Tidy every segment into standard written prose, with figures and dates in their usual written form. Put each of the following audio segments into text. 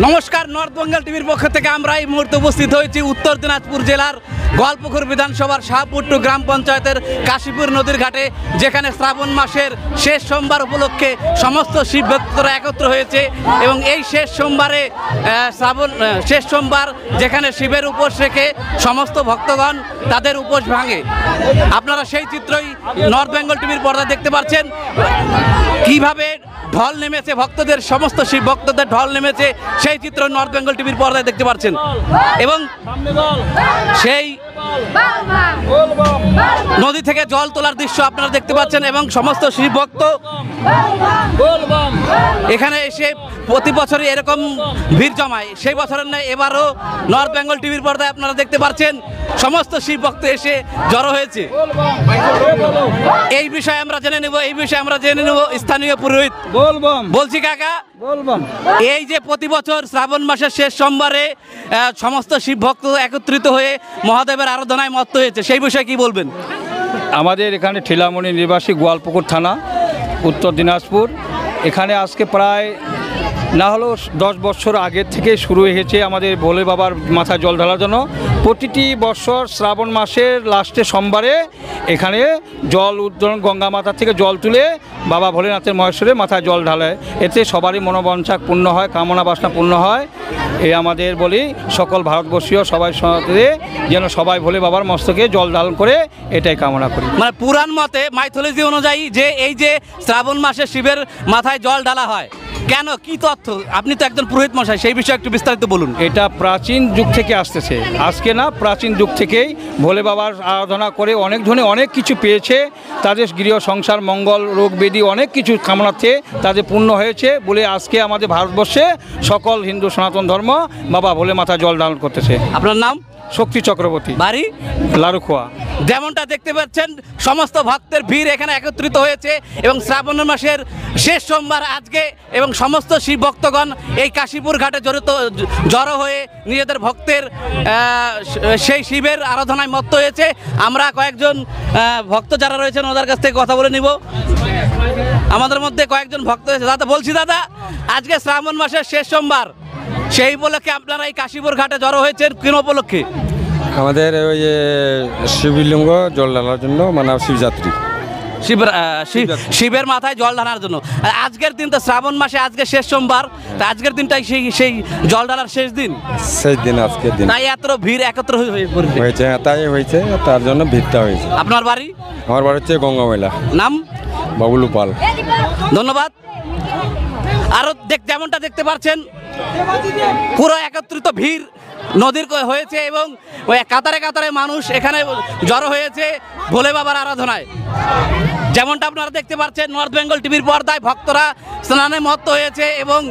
নমস্কার, নর্থ বেঙ্গল টিভির পক্ষ থেকে আমরা এই মুহূর্তে উপস্থিত হয়েছি উত্তর দিনাজপুর জেলার গোয়ালপুকুর বিধানসভার শাহপুট্টু গ্রাম পঞ্চায়েতের কাশীপুর নদীর ঘাটে, যেখানে শ্রাবণ মাসের শেষ সোমবার উপলক্ষে সমস্ত শিব ভক্তরা একত্র হয়েছে। এবং এই শেষ সোমবারে শেষ সোমবার যেখানে শিবের উপোস রেখে সমস্ত ভক্তগণ তাদের উপোস ভাঙে। আপনারা সেই চিত্রই নর্থ বেঙ্গল টিভির পর্দায় দেখতে পাচ্ছেন, কিভাবে ঢল নেমেছে ভক্তদের, সমস্ত শিব ভক্তদের ঢল নেমেছে সেই চিত্র নর্থ বেঙ্গল টিভির পর্দায় দেখতে পাচ্ছেন। এবং সেই নদী থেকে জল তোলার দৃশ্য আপনারা দেখতে পাচ্ছেন এবং সমস্ত শিব ভক্ত এখানে এসে প্রতি বছরই এরকম ভিড় জমায়। সেই বছরের নয়, এবারও নর্থ বেঙ্গল টিভির পর্দায় আপনারা দেখতে পাচ্ছেন সমস্ত শিব ভক্ত এসে জড়ো হয়েছে। এই বিষয়ে আমরা জেনে নেব স্থানীয় পুরোহিত। বলছি কাকা, এই যে প্রতি বছর শ্রাবণ মাসের শেষ সোমবারে সমস্ত শিব ভক্ত একত্রিত হয়ে মহাদেবের আরাধনায় মত্ত হয়েছে, সেই বিষয়ে কি বলবেন? আমাদের এখানে ঠিলামণি নিবাসী গোয়ালপুকুর থানা, উত্তর দিনাজপুর। এখানে আজকে প্রায় না হলেও 10 বছর আগের থেকে শুরু হয়েছে আমাদের ভোলে বাবার মাথায় জল ঢালার জন্য। প্রতিটি বছর শ্রাবণ মাসের লাস্টে সোমবারে এখানে জল উদ্দোলন, গঙ্গা মাথা থেকে জল তুলে বাবা ভোলেনাথের মহেশ্বরে মাথায় জল ঢালে। এতে সবারই মনোবাঞ্ছা পূর্ণ হয়, কামনা বাসনা পূর্ণ হয়। এই আমাদের বলি সকল ভারতবর্ষীয় সবাই সাথে যেন সবাই ভোলে বাবার মস্তকে জল ধারণ করে, এটাই কামনা করি। মানে পুরাণ মতে, মাইথোলজি অনুযায়ী যে এই যে শ্রাবণ মাসে শিবের মাথায় জল ঢালা হয়, কেন, কি তথ্য? আপনি তো একজন পুরোহিত মশাই, সেই বিষয়ে একটু বিস্তারিত বলুন। এটা প্রাচীন যুগ থেকে আসতেছে, আজকে না, প্রাচীন যুগ থেকেই ভোলে বাবার আরাধনা করে অনেক জনে অনেক কিছু পেয়েছে। তাদের গৃহ সংসার, মঙ্গল, রোগ ব্যাধি অনেক কিছু কামনার্থে তাদের পূর্ণ হয়েছে বলে আজকে আমাদের ভারতবর্ষে সকল হিন্দু সনাতন ধর্ম বাবা ভোলে মাথা জল ধারণ করতেছে। আপনার নাম? শক্তি চক্রবর্তী, বাড়ি লারুখোয়া। যেমনটা দেখতে পাচ্ছেন সমস্ত ভক্তের ভিড় এখানে একত্রিত হয়েছে এবং শ্রাবণ মাসের শেষ সোমবার আজকে, এবং সমস্ত শিব ভক্তগণ এই কাশীপুর ঘাটে জড়ো হয়ে নিজেদের ভক্তের সেই শিবের আরাধনায় মত্ত হয়েছে। আমরা কয়েকজন ভক্ত যারা রয়েছেন ওদের কাছ থেকে কথা বলে নিব। আমাদের মধ্যে কয়েকজন ভক্ত হয়েছে। দাদা, বলছি দাদা, আজকে শ্রাবণ মাসের শেষ সোমবার, সেই উপলক্ষে আপনারা এই কাশীপুর ঘাটে জড়ো হয়েছেন কোন উপলক্ষে? আমাদের ওই যে শিবলিঙ্গ জল ঢালার জন্য, মানে শিবযাত্রী, শিবের মাথায় জল ঢালার জন্য। আজকের দিন তো শ্রাবণ মাসে আজকে শেষ সোমবার, আজকের দিনটাই সেই জল ঢালার শেষ দিন, আজকের দিন, তাই এত ভিড় একত্র হয়েছে। তাই হয়েছে, তার জন্য ভিড়টা হয়েছে। আপনার বাড়ি? আমার বাড়ি হচ্ছে গঙ্গামেলা। নাম? বাবুলু পাল। ধন্যবাদ। আরো যেমনটা দেখতে পাচ্ছেন পুরো একত্রিত ভিড় নদীর হয়েছে এবং ওই কাতারে কাতারে মানুষ এখানে জড়ো হয়েছে ভোলে বাবার আরাধনায়। যেমনটা আপনারা দেখতে পাচ্ছেন নর্থ বেঙ্গল টিভির পর্দায় ভক্তরা স্নানে মত্ত হয়েছে এবং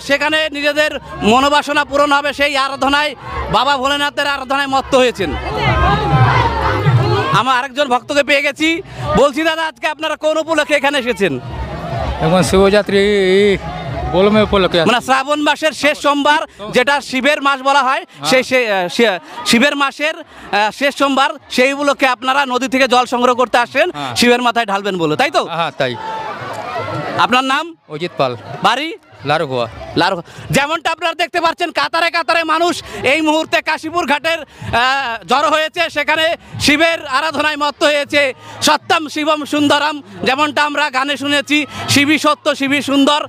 সেখানে নিজেদের মনোবাসনা পূরণ হবে সেই আরাধনায়, বাবা ভোলেনাথের আরাধনায় মত্ত হয়েছেন। আমার আরেকজন ভক্তকে পেয়ে গেছি। বলছি দাদা, আজকে আপনারা কোন উপলক্ষে এখানে এসেছেন? এখন শিবযাত্রী উপলক্ষে, মানে শ্রাবণ মাসের শেষ সোমবার, যেটা শিবের মাস বলা হয়, সেই শিবের মাসের শেষ সোমবার, সেই উপলক্ষে আপনারা নদী থেকে জল সংগ্রহ করতে আসেন শিবের মাথায় ঢালবেন বলে, তাই তো? হ্যাঁ, তাই। আপনার নাম? অজিত পাল, বাড়ি? লারুখোয়া। যেমনটা আপনারা দেখতে পাচ্ছেন কাতারে কাতারে মানুষ এই মুহূর্তে কাশীপুর ঘাটের জড়ো হয়েছে, সেখানে শিবের আরাধনায় মত্ত হয়েছে। সত্যম শিবম সুন্দরম, যেমনটা আমরা গানে শুনেছি, শিবই সত্য, শিবই সুন্দর।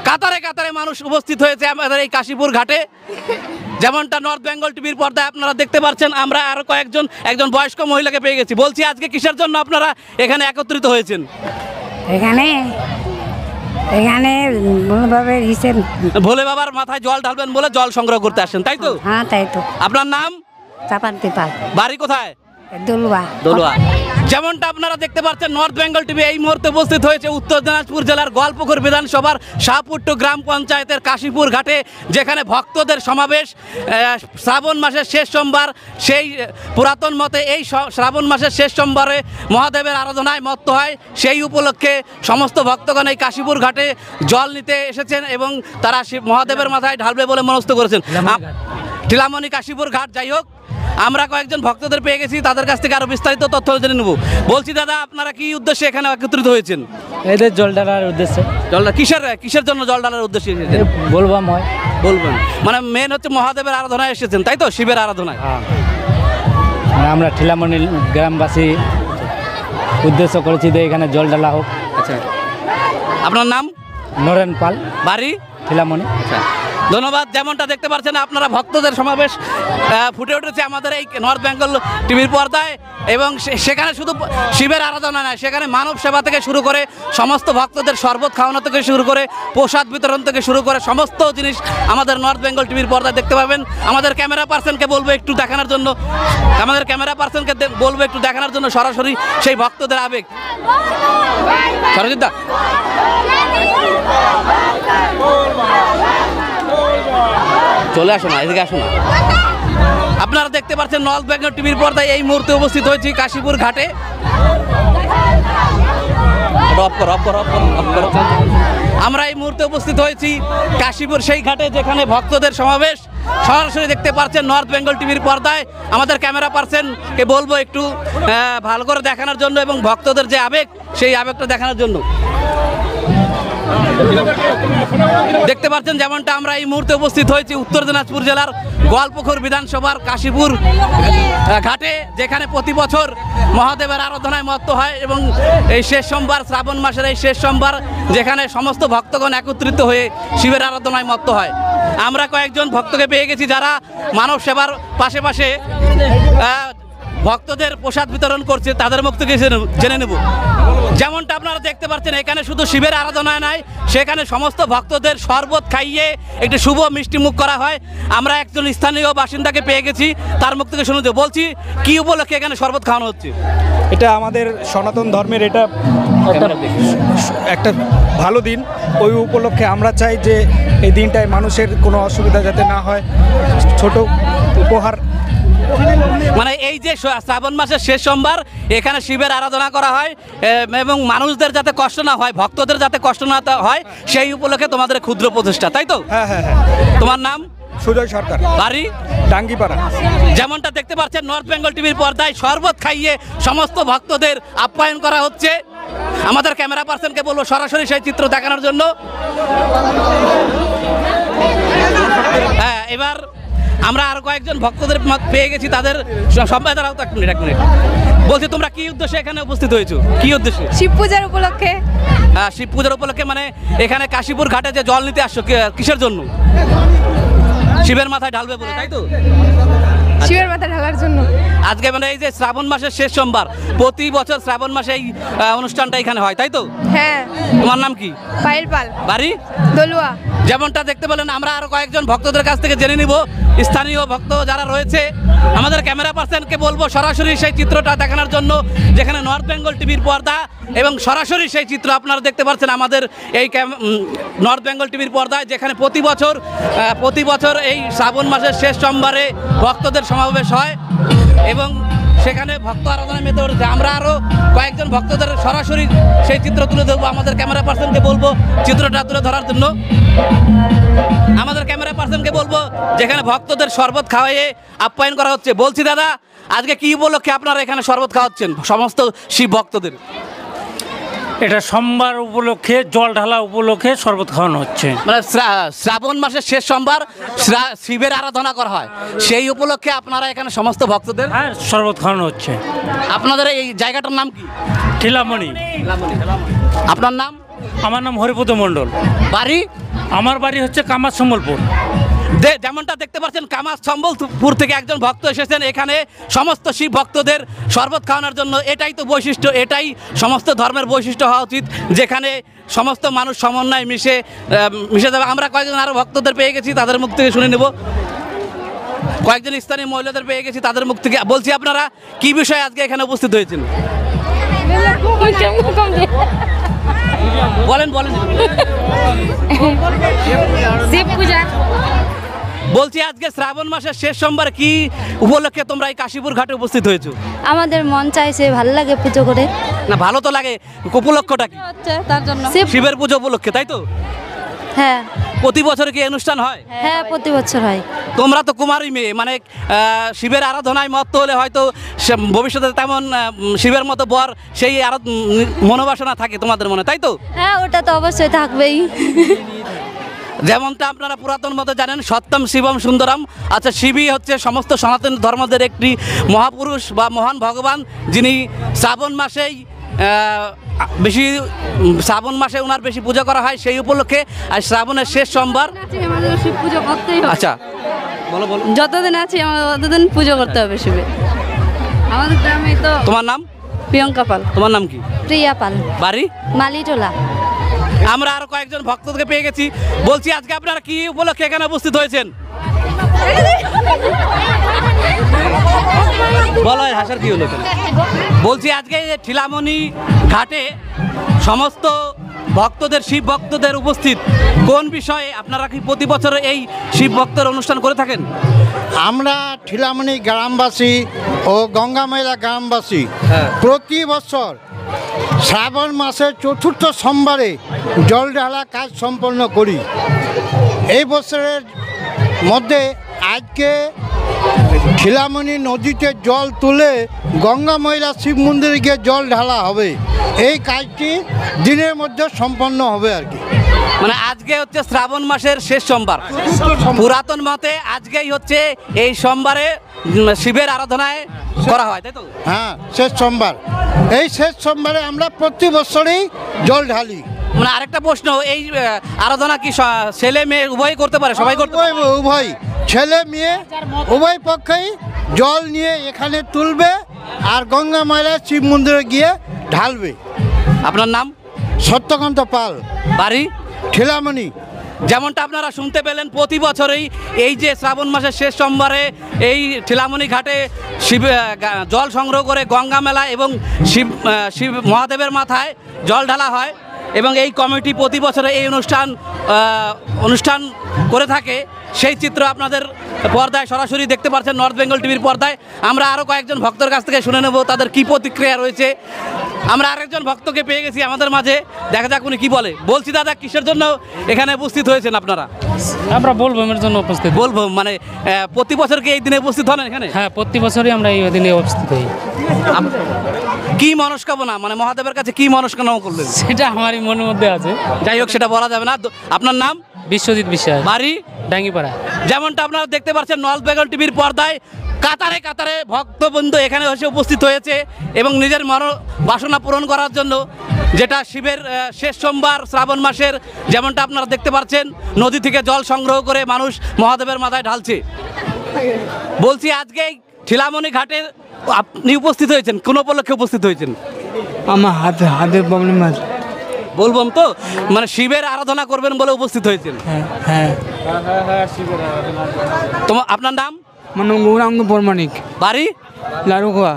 কাতারে কাতারে মানুষ উপস্থিত হয়েছে আমাদের এই কাশীপুর ঘাটে, যেমনটা নর্থ বেঙ্গল টিভির পর্দায় আপনারা দেখতে পাচ্ছেন। আমরা আরও একজন বয়স্ক মহিলাকে পেয়ে গেছি। বলছি, আজকে কিসের জন্য আপনারা এখানে একত্রিত হয়েছেন? এখানে ভোলে বাবার মাথায় জল ঢালবেন বলে জল সংগ্রহ করতে আসেন, তাই তো? হ্যাঁ, তাই তো। আপনার নাম? চাপান্তি পাল। বাড়ি কোথায়? দলুয়া। যেমনটা আপনারা দেখতে পাচ্ছেন নর্থ বেঙ্গল টিভি এই মুহূর্তে উপস্থিত হয়েছে উত্তর দিনাজপুর জেলার গোয়ালপুকুর বিধানসভার শাহপুট্টু গ্রাম পঞ্চায়েতের কাশীপুর ঘাটে, যেখানে ভক্তদের সমাবেশ। শ্রাবণ মাসের শেষ সোমবার, সেই পুরাতন মতে এই শ্রাবণ মাসের শেষ সোমবারে মহাদেবের আরাধনায় মত্ত হয়। সেই উপলক্ষে সমস্ত ভক্তগণ এই কাশীপুর ঘাটে জল নিতে এসেছেন এবং তারা মহাদেবের মাথায় ঢালবে বলে মনস্থ করেছেন। ঠিলামণি কাশীপুর ঘাট, যাই হোক, আমরা কয়েকজন ভক্তদের পেয়ে গেছি, তাদের কাছ থেকে আরো বিস্তারিত তথ্য জেনে নেব। বলছি দাদা, আপনারা কি উদ্দেশ্যে এখানে একত্রিত হয়েছেন? এদের জল ঢালার উদ্দেশ্যে জলটা কিসের জন্য জল ঢালার উদ্দেশ্যে এসেছেন? বলবাম হয়। বলবেন মানে মেন হচ্ছে মহাদেবের আরাধনায় এসেছেন, তাই তো? শিবের আরাধনায়। হ্যাঁ, মানে আমরা ঠিলামণি গ্রামবাসী উদ্দেশ্য করেছি যে এখানে জল ঢালা হোক। আচ্ছা, আপনার নাম? নরেন পাল, বাড়ি? ঠিলামণি। আচ্ছা, ধন্যবাদ। যেমনটা দেখতে পাচ্ছেন আপনারা, ভক্তদের সমাবেশ ফুটে উঠেছে আমাদের এই নর্থ বেঙ্গল টিভির পর্দায়, এবং সেখানে শুধু শিবের আরাধনা নয়, সেখানে মানব সেবা থেকে শুরু করে সমস্ত ভক্তদের শরবত খাওয়ানো থেকে শুরু করে প্রসাদ বিতরণ থেকে শুরু করে সমস্ত জিনিস আমাদের নর্থ বেঙ্গল টিভির পর্দায় দেখতে পাবেন। আমাদের ক্যামেরা পার্সনকে বলবো একটু দেখানোর জন্য, সরাসরি সেই ভক্তদের আবেগ। সরজিৎ দা, চলে আসো না, এদিকে আসো না। আপনারা দেখতে পাচ্ছেন নর্থ বেঙ্গল টিভির পর্দায় এই মুহূর্তে উপস্থিত হয়েছি কাশীপুর ঘাটে। আমরা এই মুহূর্তে উপস্থিত হয়েছি কাশীপুর সেই ঘাটে, যেখানে ভক্তদের সমাবেশ সরাসরি দেখতে পাচ্ছেন নর্থ বেঙ্গল টিভির পর্দায়। আমাদের ক্যামেরা পার্সনকে বলবো একটু ভালো করে দেখানোর জন্য এবং ভক্তদের যে আবেগ, সেই আবেগটা দেখানোর জন্য। দেখতে পাচ্ছেন যেমনটা আমরা এই মুহূর্তে উপস্থিত হয়েছি উত্তর দিনাজপুর জেলার গোয়ালপুকুর বিধানসভার কাশীপুর ঘাটে, যেখানে প্রতি বছর মহাদেবের আরাধনায় মত্ত হয় এবং এই শেষ সোমবার, শ্রাবণ মাসের এই শেষ সোমবার, যেখানে সমস্ত ভক্তগণ একত্রিত হয়ে শিবের আরাধনায় মত্ত হয়। আমরা কয়েকজন ভক্তকে পেয়ে গেছি যারা মানব সেবার পাশে ভক্তদের প্রসাদ বিতরণ করছে, তাদের মুখ থেকে জেনে নেব। যেমনটা আপনারা দেখতে পাচ্ছেন, এখানে শুধু শিবের আরাধনায় নয়, সেখানে সমস্ত ভক্তদের শরবত খাইয়ে একটি শুভ মিষ্টি মুখ করা হয়। আমরা একজন স্থানীয় বাসিন্দাকে পেয়ে গেছি, তার মুখ থেকে শুনে দেব। বলছি, কি উপলক্ষে এখানে শরবত খাওয়ানো হচ্ছে? এটা আমাদের সনাতন ধর্মের একটা ভালো দিন। ওই উপলক্ষে আমরা চাই যে এই দিনটায় মানুষের কোনো অসুবিধা যাতে না হয়, ছোট উপহার। মানে এই যে শ্রাবণ মাসের শেষ সোমবার এখানে শিবের আরাধনা করা হয় এবং মানুষদের যাতে কষ্ট না হয়, ভক্তদের যাতে কষ্ট না হয়, সেই উপলক্ষে তোমাদের ক্ষুদ্র প্রচেষ্টা, তাই তো? হ্যাঁ। তোমার নাম? সুজয় সরকার, বাড়ি? ডাঙ্গিপাড়া। যেমনটা দেখতে পাচ্ছেন নর্থ বেঙ্গল টিভির পর্দায় শরবত খাইয়ে সমস্ত ভক্তদের আপ্যায়ন করা হচ্ছে। আমাদের ক্যামেরা পার্সনকে বলবো সরাসরি সেই চিত্র দেখানোর জন্য। হ্যাঁ, এবার আমরা আরো কয়েকজন ভক্তদের পেয়ে গেছি, তাদের সবাই দাঁড়াও তো এক মিনিট। বলছি, তোমরা কি উদ্দেশ্যে এখানে উপস্থিত হয়েছো? কি উদ্দেশ্যে? শিব পূজার উপলক্ষে। হ্যাঁ, শিব পূজার উপলক্ষে। মানে এখানে কাশীপুর ঘাটে যে জল নিতে আসছো, কিসের জন্য? শিবের মাথায় ঢালবে বলে, তাই তো? শিবের মাথায় ঢালার জন্য। আজকে মানে এই যে শ্রাবণ মাসের শেষ সোমবার, প্রতি বছর শ্রাবণ মাসে এই অনুষ্ঠানটা এখানে হয়, তাই তো? হ্যাঁ। তোমার নাম কি? পায়েল পাল, বাড়ি? দলুয়া। যেমনটা দেখতে পেলেন, আমরা আরো কয়েকজন ভক্তদের কাছ থেকে জেনে নিব, স্থানীয় ভক্ত যারা রয়েছে। আমাদের ক্যামেরা পার্সনকে বলবো সরাসরি সেই চিত্রটা দেখানোর জন্য, যেখানে নর্থ বেঙ্গল টিভির পর্দা এবং সরাসরি সেই চিত্র আপনারা দেখতে পাচ্ছেন আমাদের এই নর্থ বেঙ্গল টিভির পর্দায়, যেখানে প্রতি বছর এই শ্রাবণ মাসের শেষ সোমবারে ভক্তদের সমাবেশ হয় এবং সেখানে ভক্ত আরাধনায় মেতে উঠেছে। আমরা আরও কয়েকজন ভক্তদের সরাসরি সেই চিত্র তুলে ধরবো। আমাদের ক্যামেরা পার্সনকে বলবো চিত্রটা তুলে ধরার জন্য। যেখানে ভক্তদের শরবত খাওয়াইয়ে আপ্যায়ন করা হচ্ছে। বলছি দাদা, আজকে কি উপলক্ষে আপনারা এখানে শরবত খাওয়াচ্ছেন সমস্ত শিব ভক্তদের? এটা সোমবার উপলক্ষে, জল ঢালা উপলক্ষে শরবত খাওয়ানো হচ্ছে। মানে শ্রাবণ মাসের শেষ সোমবার শিবের আরাধনা করা হয়, সেই উপলক্ষে আপনারা এখানে সমস্ত ভক্তদের শরবত খাওয়ানো হচ্ছে। আপনাদের এই জায়গাটার নাম কি? ঠিলামণি। আপনার নাম? আমার নাম হরিপদ মণ্ডল। বাড়ি? আমার বাড়ি হচ্ছে কামার সম্বলপুর। যেমনটা দেখতে পাচ্ছেন, কামার সম্বলপুর থেকে একজন ভক্ত এসেছেন এখানে সমস্ত শিব ভক্তদের শরবত খাওয়ানোর জন্য। এটাই তো বৈশিষ্ট্য, এটাই সমস্ত ধর্মের বৈশিষ্ট্য হওয়া উচিত, যেখানে সমস্ত মানুষ সমন্বয় মিশে যাবে। আমরা কয়েকজন আরও ভক্তদের পেয়ে গেছি, তাদের মুখ থেকে শুনে নেব। কয়েকজন স্থানীয় মহিলাদের পেয়ে গেছি, তাদের মুখ থেকে। বলছি, আপনারা কি বিষয়ে আজকে এখানে উপস্থিত হয়েছেন? বলেন। শিব পূজা। বলছি, আজকে শ্রাবণ মাসের শেষ সোমবার, কি উপলক্ষে তোমরা এই কাশীপুর ঘাটে উপস্থিত হয়েছো? আমাদের মন চাইছে, ভালো লাগে পুজো করে। না, ভালো তো লাগে, উপলক্ষটা কি? তার জন্য শিবের পুজো উপলক্ষে, তাই তো? হ্যাঁ প্রতি বছর কি এই অনুষ্ঠান হয়? হ্যাঁ প্রতি বছর হয়। তোমরা তো কুমারী মেয়ে, মানে শিবের আরাধনায় মত্ত হলে হয়তো ভবিষ্যতে তেমন শিবের মতো বর সেই মনোবাসনা থাকে তোমাদের মনে, তাই তো? হ্যাঁ ওটা তো অবশ্যই থাকবেই। যেমনটা আপনারা পুরাতন মতে জানেন, সত্যম শিবম সুন্দরম। আচ্ছা, শিবই হচ্ছে সমস্ত সনাতন ধর্মদের একটি মহাপুরুষ বা মহান ভগবান, যিনি শ্রাবণ মাসেই বেশি শ্রাবণ মাসে ওনার বেশি পূজা করা হয়। সেই উপলক্ষে আর শ্রাবণের শেষ সোমবার। আমাদের শিব পুজো করতেই হবে। আচ্ছা বলো বলো। যতদিন আছি আমাদের ততদিন পুজো করতে হবে শিবে। আমাদের গ্রামে তো। তোমার নাম? প্রিয়ঙ্কা পাল। তোমার নাম কি? প্রিয়া পাল। বাড়ি? মালিটোলা। আমরা আরো কয়েকজন ভক্তকে পেয়ে গেছি। বলছি আজকে আপনারা কি উপলক্ষে এখানে উপস্থিত হয়েছেন? বলো, হাসার কি হলো? বলছি আজকে ঠিলামণি ঘাটে সমস্ত ভক্তদের, শিব ভক্তদের উপস্থিত কোন বিষয়ে? আপনারা কি প্রতি বছর এই শিব ভক্তের অনুষ্ঠান করে থাকেন? আমরা ঠিলামণি গ্রামবাসী ও গঙ্গামাইলা গ্রামবাসী প্রতি বছর শ্রাবণ মাসের চতুর্থ সোমবারে জল ঢালা কাজ সম্পন্ন করি। এই বছরের মধ্যে আজকে ঠিলামণি নদীতে জল তুলে গঙ্গাময়লা শিব মন্দিরে গিয়ে জল ঢালা হবে। এই কাজটি দিনের মধ্যে সম্পন্ন হবে আর কি। মানে আজকে হচ্ছে শ্রাবণ মাসের শেষ সোমবার। পুরাতন মতে আজকেই হচ্ছে এই সোমবারে শিবের আরাধনায় করা হয়, তাই তো? হ্যাঁ, শেষ সোমবার। এই শেষ সোমবারে আমরা প্রতি বছরই জল ঢালি। মানে আরেকটা প্রশ্ন, এই আরাধনা কি ছেলে মেয়ে উভয় করতে পারে? সবাই করতে পারে? উভয়, ছেলে মেয়ে উভয় পক্ষেই জল নিয়ে এখানে তুলবে আর গঙ্গা মায়ের শিব মন্দিরে গিয়ে ঢালবে। আপনার নাম? সত্যকান্ত পাল। বাড়ি? ঠিলামণি। যেমনটা আপনারা শুনতে পেলেন, প্রতি বছরই এই যে শ্রাবণ মাসের শেষ সোমবারে এই ঠিলামণি ঘাটে শিব জল সংগ্রহ করে গঙ্গা মেলা এবং শিব মহাদেবের মাথায় জল ঢালা হয়। এবং এই কমিটি প্রতি বছরে এই অনুষ্ঠান করে থাকে। সেই চিত্র আপনাদের পর্দায় সরাসরি দেখতে পাচ্ছেন নর্থ বেঙ্গল টিভির পর্দায়। আমরা আরও কয়েকজন ভক্তের কাছ থেকে শুনে নেব তাদের কী প্রতিক্রিয়া রয়েছে। আমরা আরেকজন ভক্তকে পেয়ে গেছি আমাদের মাঝে, দেখা যাক উনি কী বলে। বলছি দাদা, কিসের জন্য এখানে উপস্থিত হয়েছেন আপনারা? আমরা বোলবমের জন্য উপস্থিত। বলবো মানে প্রতি বছর কি এই দিনে উপস্থিত হন এখানে? হ্যাঁ, প্রতি বছরই আমরা এই দিনে উপস্থিত হই। কি মনস্কামনা, মানে মহাদেবের কাছে কি মনস্কামনা করলেন? সেটা আমারই মনের মধ্যে আছে। যাই হোক, সেটা বলা যাবে না। আপনার নাম? বিশ্বজিৎ বিশ্বাস। বাড়ি? ডাঙ্গিপাড়া। যেমনটা আপনারা দেখতে পাচ্ছেন নর্থ বেঙ্গল টিভির পর্দায় কাতারে কাতারে ভক্তবৃন্দ এখানে এসে উপস্থিত হয়েছে এবং নিজের বাসনা পূরণ করার জন্য, যেটা শিবের শেষ সোমবার শ্রাবণ মাসের। যেমনটা আপনারা দেখতে পাচ্ছেন নদী থেকে জল সংগ্রহ করে মানুষ মহাদেবের মাথায় ঢালছে। বলছি আজকে ঠিলামণি ঘাটে আপনি উপস্থিত হয়েছেন, কোন উপলক্ষে উপস্থিত হয়েছেন? আমার হাতের প্রবলেম আছে। বলবো তো, মানে শিবের আরাধনা করবেন বলে উপস্থিত হয়েছেন? হ্যাঁ। তোমার আপনার নাম? মানে গৌরাঙ্গ পরমাণিক। বাড়ি? লারুখোয়া।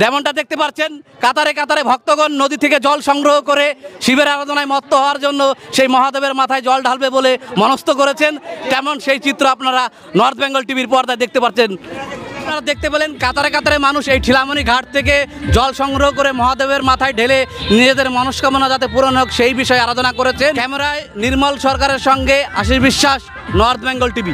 যেমনটা দেখতে পাচ্ছেন কাতারে কাতারে ভক্তগণ নদী থেকে জল সংগ্রহ করে শিবের আরাধনায় মত্ত হওয়ার জন্য সেই মহাদেবের মাথায় জল ঢালবে বলে মনস্থ করেছেন। তেমন সেই চিত্র আপনারা নর্থ বেঙ্গল টিভির পর্দায় দেখতে পাচ্ছেন। আপনারা দেখতে পেলেন কাতারে কাতারে মানুষ এই ঠিলামণি ঘাট থেকে জল সংগ্রহ করে মহাদেবের মাথায় ঢেলে নিজেদের মনস্কামনা যাতে পূরণ হোক সেই বিষয়ে আরাধনা করেছেন। ক্যামেরায় নির্মল সরকারের সঙ্গে আশিস বিশ্বাস, নর্থ বেঙ্গল টিভি।